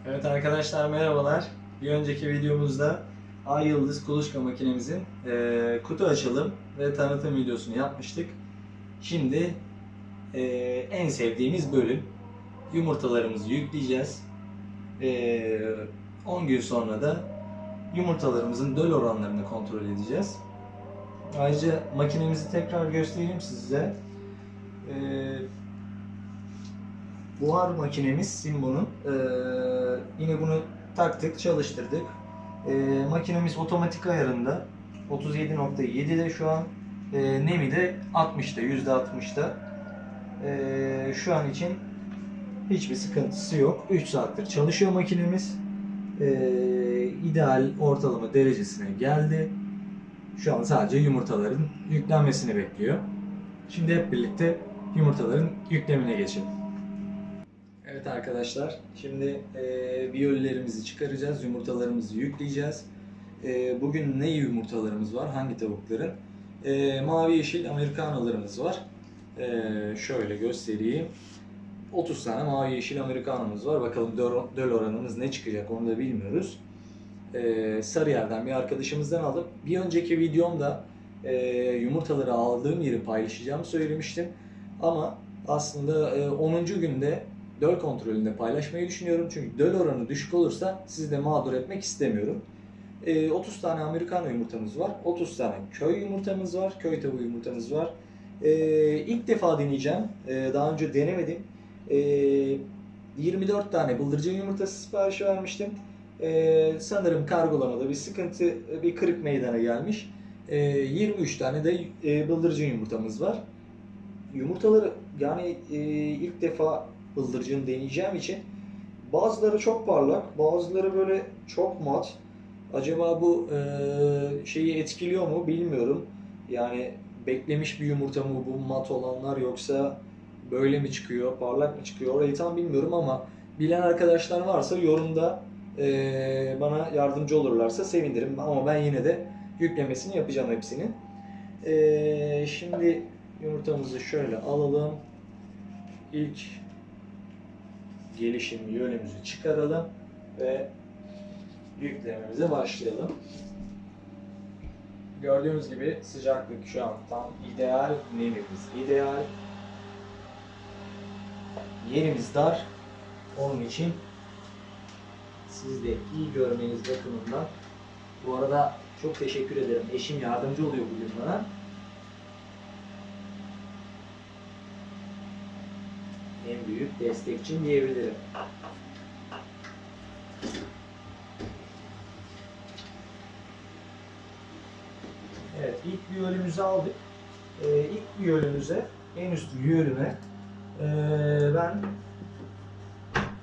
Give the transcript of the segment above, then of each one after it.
Evet arkadaşlar, merhabalar. Bir önceki videomuzda Ay Yıldız kuluçka makinemizin kutu açılım ve tanıtım videosunu yapmıştık. Şimdi en sevdiğimiz bölüm, yumurtalarımızı yükleyeceğiz. 10 gün sonra da yumurtalarımızın döl oranlarını kontrol edeceğiz. Ayrıca makinemizi tekrar göstereyim size. E, Buhar makinemiz Simbo'nun. Yine bunu taktık, çalıştırdık. Makinemiz otomatik ayarında. 37.7'de şu an. Nemi de 60'da, %60'da. Şu an için hiçbir sıkıntısı yok. 3 saattir çalışıyor makinemiz. İdeal ortalama derecesine geldi. Şu an sadece yumurtaların yüklenmesini bekliyor. Şimdi hep birlikte yumurtaların yüklemine geçelim. Evet arkadaşlar, şimdi biyollerimizi çıkaracağız, yumurtalarımızı yükleyeceğiz. Bugün ne yumurtalarımız var, hangi tavukların? Mavi yeşil Amerikanolarımız var. Şöyle göstereyim. 30 tane mavi yeşil Amerikanomuz var. Bakalım döl oranımız ne çıkacak, onu da bilmiyoruz. Sarıyer'den bir arkadaşımızdan aldım. Bir önceki videomda yumurtaları aldığım yeri paylaşacağımı söylemiştim. Ama aslında 10. günde döl kontrolünde paylaşmayı düşünüyorum. Çünkü döl oranı düşük olursa sizi de mağdur etmek istemiyorum. 30 tane Amerikano yumurtamız var. 30 tane köy yumurtamız var. Köy tavuğu yumurtamız var. İlk defa deneyeceğim. Daha önce denemedim. 24 tane bıldırcın yumurtası siparişi vermiştim. Sanırım kargolamada bir sıkıntı, bir kırık meydana gelmiş. 23 tane de bıldırcın yumurtamız var. Yumurtaları yani ilk defa bıldırcın deneyeceğim için bazıları çok parlak, bazıları böyle çok mat. Acaba bu şeyi etkiliyor mu bilmiyorum. Yani beklemiş bir yumurta mı bu mat olanlar, yoksa böyle mi çıkıyor, parlak mı çıkıyor, orayı tam bilmiyorum ama bilen arkadaşlar varsa yorumda bana yardımcı olurlarsa sevinirim. Ama ben yine de yüklemesini yapacağım hepsinin. Şimdi yumurtamızı şöyle alalım. İlk gelişim yönümüzü çıkaralım ve yüklememize başlayalım. Gördüğünüz gibi sıcaklık şu an tam ideal, nemimiz ideal. Yerimiz dar. Onun için siz de iyi görmeniz bakımından. Bu arada çok teşekkür ederim. Eşim yardımcı oluyor bugün bana. En büyük destekçim diyebilirim. Evet, ilk biyolümüzü aldık. İlk biyolümüze, en üst biyolüme ben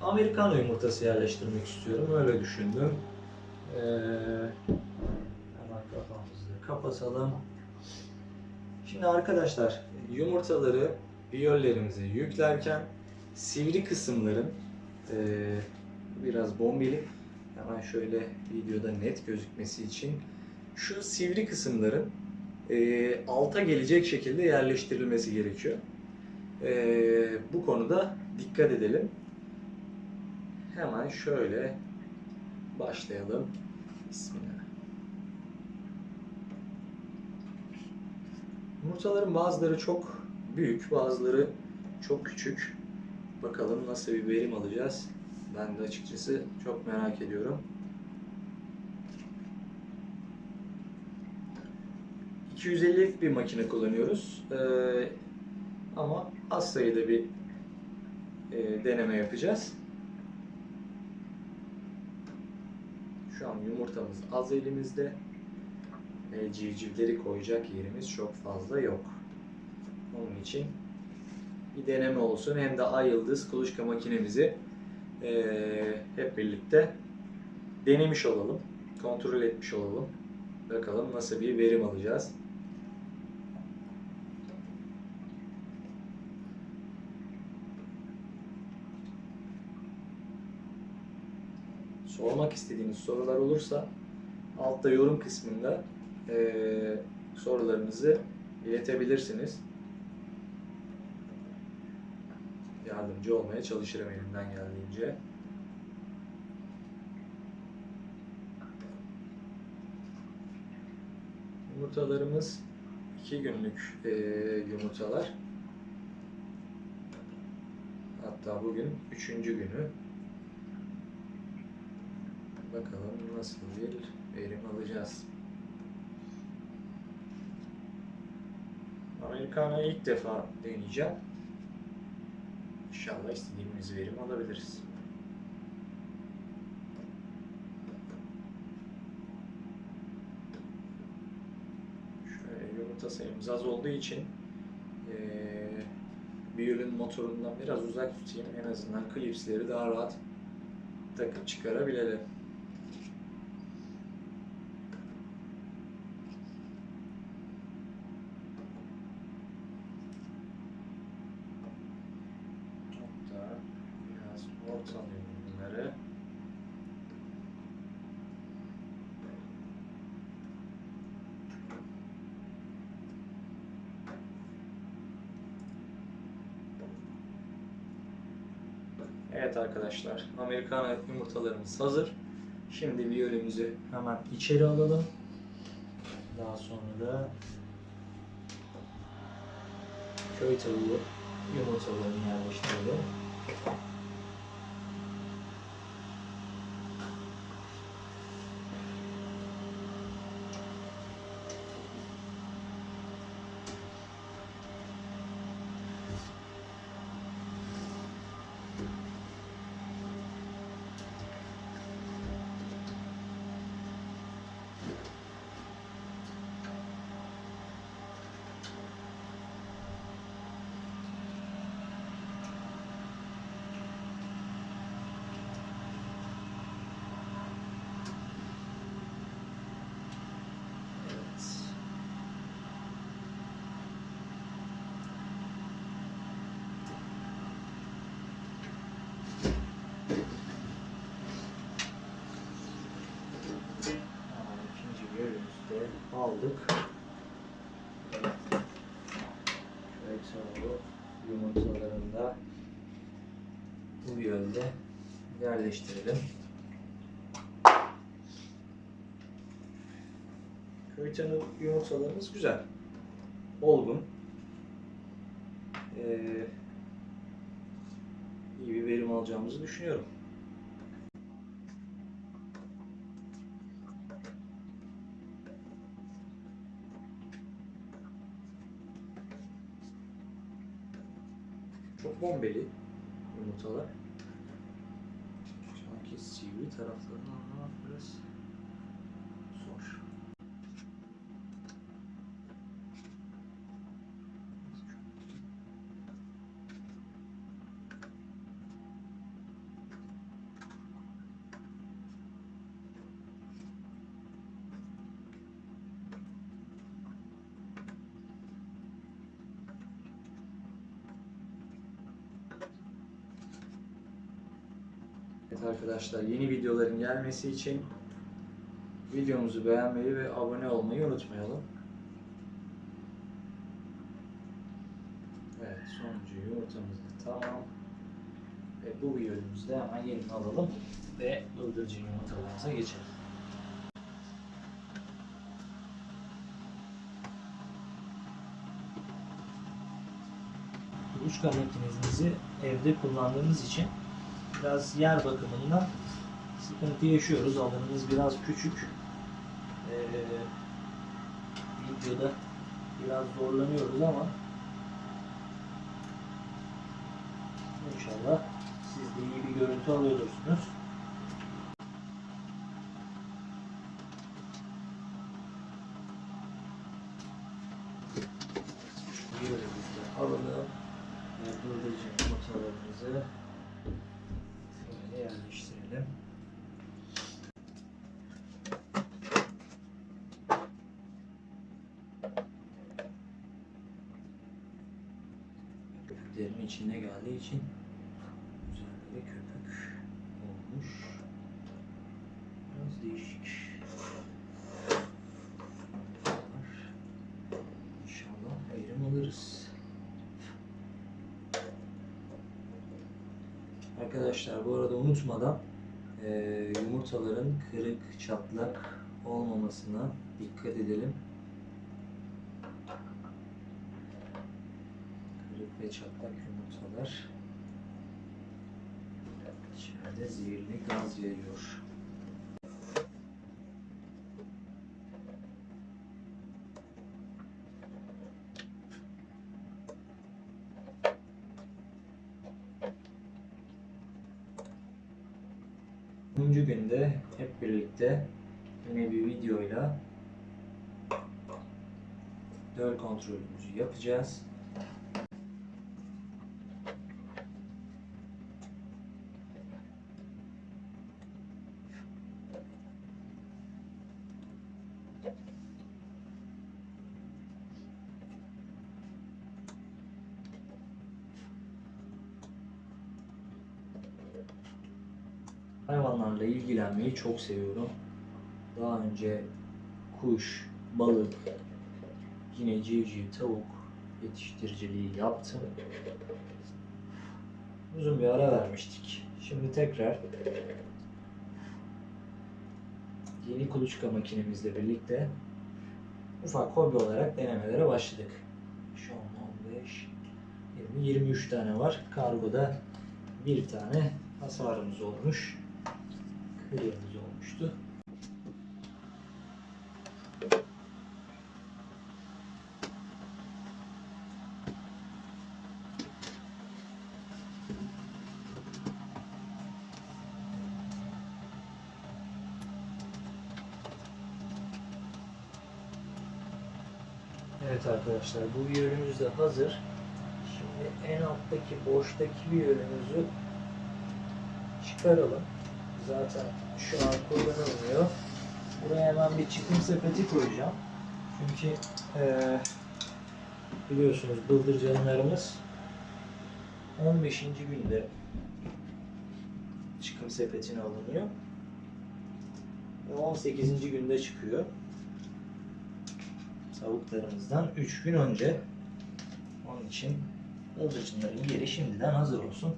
Amerikano yumurtası yerleştirmek istiyorum. Öyle düşündüm. Hemen kafamızı kapatalım. Şimdi arkadaşlar, yumurtaları, biyollerimizi yüklerken sivri kısımların biraz bombeli, hemen şöyle videoda net gözükmesi için şu sivri kısımların alta gelecek şekilde yerleştirilmesi gerekiyor. Bu konuda dikkat edelim. Hemen şöyle başlayalım. Bismillah. Yumurtaların bazıları çok büyük, bazıları çok küçük. Bakalım nasıl bir verim alacağız. Ben de açıkçası çok merak ediyorum. 250'lik bir makine kullanıyoruz. Ama az sayıda bir deneme yapacağız. Şu an yumurtamız az elimizde. Civcivleri koyacak yerimiz çok fazla yok. Onun için bir deneme olsun. Hem de Ay Yıldız kuluçka makinemizi hep birlikte denemiş olalım. Kontrol etmiş olalım. Bakalım nasıl bir verim alacağız. Sormak istediğiniz sorular olursa altta yorum kısmında sorularınızı iletebilirsiniz. Yardımcı olmaya çalışırım elimden geldiğince. Yumurtalarımız 2 günlük yumurtalar. Hatta bugün 3. günü. Bakalım nasıl bir verim alacağız. Americano'yu ilk defa deneyeceğim. İnşallah istediğimiz verim alabiliriz. Şöyle yumurta sayımız az olduğu için Biyol'ün motorundan biraz uzak tutayım. En azından klipsleri daha rahat takıp çıkarabilelim. Hatta biraz ortalayayım bunları. Evet arkadaşlar, Americano yumurtalarımız hazır. Şimdi viyolemizi hemen içeri alalım. Daha sonra da köy tavuğu yumurtalarını yerleştirelim. Aldık. Köy tavuğu yumurtalarını da bu yönde yerleştirelim. Köy tavuğu yumurtalarımız güzel. Olgun. İyi bir verim alacağımızı düşünüyorum. Çok bombeli yumurtalar. Sanki sivri taraflarını anlamak biraz zor. Evet arkadaşlar, yeni videoların gelmesi için videomuzu beğenmeyi ve abone olmayı unutmayalım. Evet, sonuncu yumurtamız da tamam. Ve bu videomuzu da hemen yerini alalım ve bıldırcın yumurtalarımıza geçelim. Kuluçka makinemizi evde kullandığımız için biraz yer bakımından sıkıntı yaşıyoruz. Alanımız biraz küçük. Videoda biraz zorlanıyoruz ama İnşallah siz de iyi bir görüntü alıyorsunuz. Yöremizde alalım. Bıldırcın yumurtalarımızı şöyle yerleştirelim. Köpüklerimin içine geldiği için üzerinde köpük olmuş. Biraz değişik. İnşallah verim alırız. Arkadaşlar bu arada unutmadan yumurtaların kırık, çatlak olmamasına dikkat edelim. ve çatlak yumurtalar. İçeride zehirli gaz yayıyor. Üçüncü günde hep birlikte yine bir videoyla döl kontrolümüzü yapacağız. Hayvanlarla ilgilenmeyi çok seviyorum. Daha önce kuş, balık, yine civciv, tavuk yetiştiriciliği yaptım. Uzun bir ara vermiştik. Şimdi tekrar yeni kuluçka makinemizle birlikte ufak hobi olarak denemelere başladık. Şu an 15, 20, 23 tane var. Kargoda bir tane hasarımız olmuş. Kırığımız olmuştu. Evet arkadaşlar, bu yönümüz de hazır. Şimdi en alttaki boştaki bir yönümüzü çıkaralım. Zaten şu an kullanılmıyor. Buraya hemen bir çıkım sepeti koyacağım. Çünkü biliyorsunuz bıldırcınlarımız 15. günde çıkım sepetine alınıyor. Ve 18. günde çıkıyor. Tavuklarımızdan 3 gün önce. Onun için bıldırcınların yeri şimdiden hazır olsun.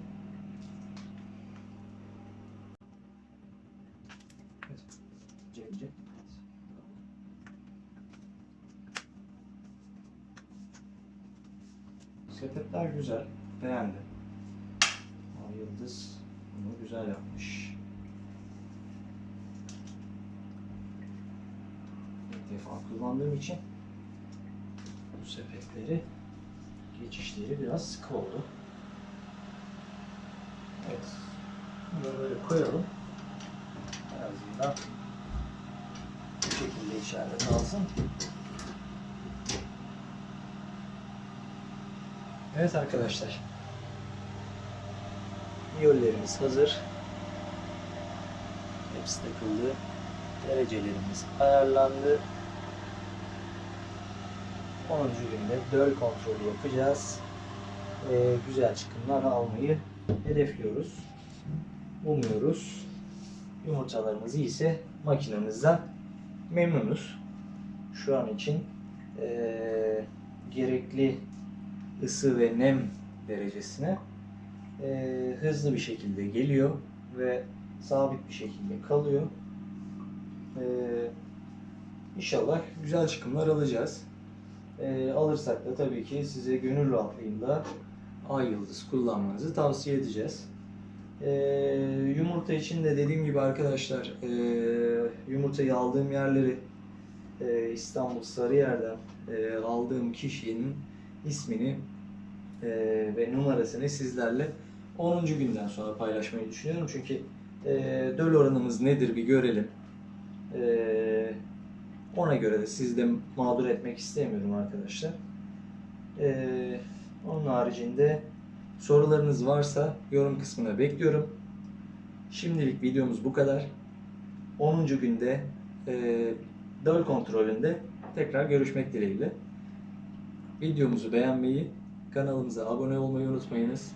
Sepetler güzel, beğendim. Yıldız bunu güzel yapmış. İlk defa kullandığım için bu sepetleri geçişleri biraz sıkı oldu. Evet, bunu böyle koyalım. En azından bu şekilde içeride kalsın. Evet arkadaşlar, yollerimiz hazır. Hepsi takıldı. Derecelerimiz ayarlandı. 10. günde döl kontrolü yapacağız. Güzel çıkımlar almayı hedefliyoruz. Umuyoruz. Yumurtalarımız iyiyse makinemizden memnunuz. Şu an için gerekli ısı ve nem derecesine hızlı bir şekilde geliyor ve sabit bir şekilde kalıyor. İnşallah güzel çıkımlar alacağız. Alırsak da tabii ki size gönül rahatlığıyla Ay Yıldız kullanmanızı tavsiye edeceğiz. Yumurta için de dediğim gibi arkadaşlar, yumurtayı aldığım yerleri İstanbul Sarıyer'den aldığım kişinin ismini ve numarasını sizlerle 10. günden sonra paylaşmayı düşünüyorum. Çünkü döl oranımız nedir bir görelim. Ona göre de sizi de mağdur etmek istemiyorum arkadaşlar. Onun haricinde sorularınız varsa yorum kısmına bekliyorum. Şimdilik videomuz bu kadar. 10. günde döl kontrolünde tekrar görüşmek dileğiyle. Videomuzu beğenmeyi, kanalımıza abone olmayı unutmayınız.